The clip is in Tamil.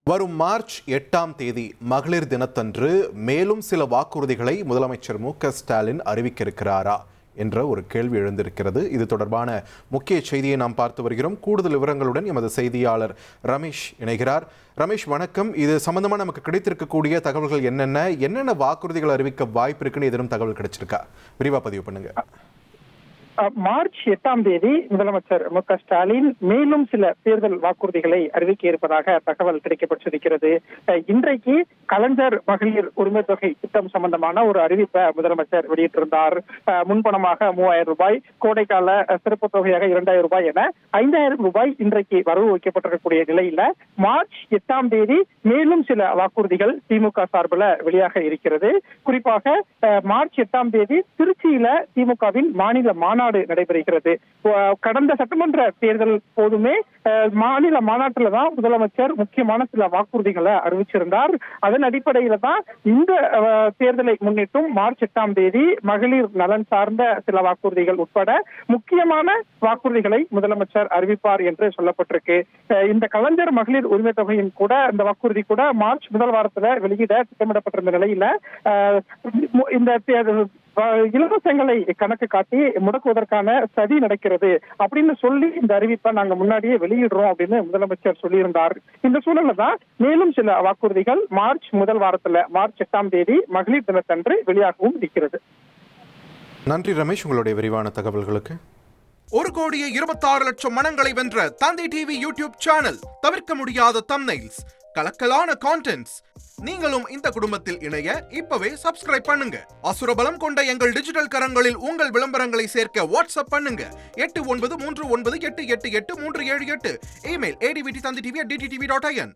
வரும் மார்ச் 8ஆம் தேதி மகளிர் தினத்தன்று மேலும் சில வாக்குறுதிகளை முதலமைச்சர் மு.க.ஸ்டாலின் அறிவிக்க இருக்கிறாரா என்ற ஒரு கேள்வி எழுந்திருக்கிறது. இது தொடர்பான முக்கிய செய்தியை நாம் பார்த்து வருகிறோம். கூடுதல் விவரங்களுடன் எமது செய்தியாளர் ரமேஷ் இணைகிறார். ரமேஷ் வணக்கம். இது சம்பந்தமா நமக்கு கிடைத்திருக்கக்கூடிய தகவல்கள் என்னென்ன வாக்குறுதிகள் அறிவிக்க வாய்ப்பு இருக்குன்னு எதுவும் தகவல் கிடைச்சிருக்கா? விரிவா பதிவு பண்ணுங்க. மார்ச் 8ஆம் தேதி முதலமைச்சர் மு.க.ஸ்டாலின் மேலும் சில தேர்தல் வாக்குறுதிகளை அறிவிக்க இருப்பதாக தகவல் கிடைக்கப்பட்டிருக்கிறது. இன்றைக்கு கலைஞர் மகளிர் உரிமை தொகை திட்டம் சம்பந்தமான ஒரு அறிவிப்பை முதலமைச்சர் வெளியிட்டிருந்தார். முன்பணமாக 3000 ரூபாய், கோடைக்கால சிறப்பு தொகையாக 2000 ரூபாய் என 5000 ரூபாய் இன்றைக்கு வரவு வைக்கப்பட்டிருக்கக்கூடிய நிலையில மார்ச் 8ஆம் தேதி மேலும் சில வாக்குறுதிகள் திமுக சார்பில் வெளியாக இருக்கிறது. குறிப்பாக மார்ச் 8ஆம் தேதி திருச்சியில திமுகவின் மாநில மாநாடு நடைபெறுகிறது. கடந்த சட்டமன்ற தேர்தல் போதுமே மாநில மாநாட்டில் தான் முதலமைச்சர் முக்கியமான சில வாக்குறுதிகளை அறிவிச்சிருந்தார். அதன் அடிப்படையில தான் இந்த தேர்தலை முன்னிட்டும் மார்ச் 8ஆம் தேதி மகளிர் நலன் சார்ந்த சில வாக்குறுதிகள் உட்பட முக்கியமான வாக்குறுதிகளை முதலமைச்சர் அறிவிப்பார் என்று சொல்லப்பட்டிருக்கு. இந்த கலைஞர் மகளிர் உரிமை தொகையின் கூட இந்த வாக்குறுதி கூட மார்ச் முதல் வாரத்துல வெளியிட திட்டமிடப்பட்டிருந்த நிலையில இந்த இலவசங்களை கணக்கு காட்டி முடக்குவதற்கான சதி நடக்கிறது அப்படின்னு சொல்லி இந்த அறிவிப்பை நாங்க முன்னாடியே வெளியிடுறோம் அப்படின்னு முதலமைச்சர் சொல்லியிருந்தார். இந்த சூழல்ல தான் மேலும் சில வாக்குறுதிகள் மார்ச் முதல் வாரத்துல மார்ச் 8ஆம் தேதி மகளிர் தினத்தன்று வெளியாகவும் இருக்கிறது. நன்றி ரமேஷ், உங்களுடைய விரிவான தகவல்களுக்கு. 1,26,00,000 மனங்களை வென்ற தந்தை டிவி யூடியூப் சேனல். தவிர்க்க முடியாத தம்ப்நெயில்ஸ், கலக்கலான கான்டென்ட்ஸ். நீங்களும் இந்த குடும்பத்தில் இணைய இப்பவே சப்ஸ்கிரைப் பண்ணுங்க. அசுரபலம் கொண்ட எங்கள் டிஜிட்டல் கரங்களில் உங்கள் விளம்பரங்களை சேர்க்க வாட்ஸ்அப் பண்ணுங்க. 8939888838. Email advt@dttv.in.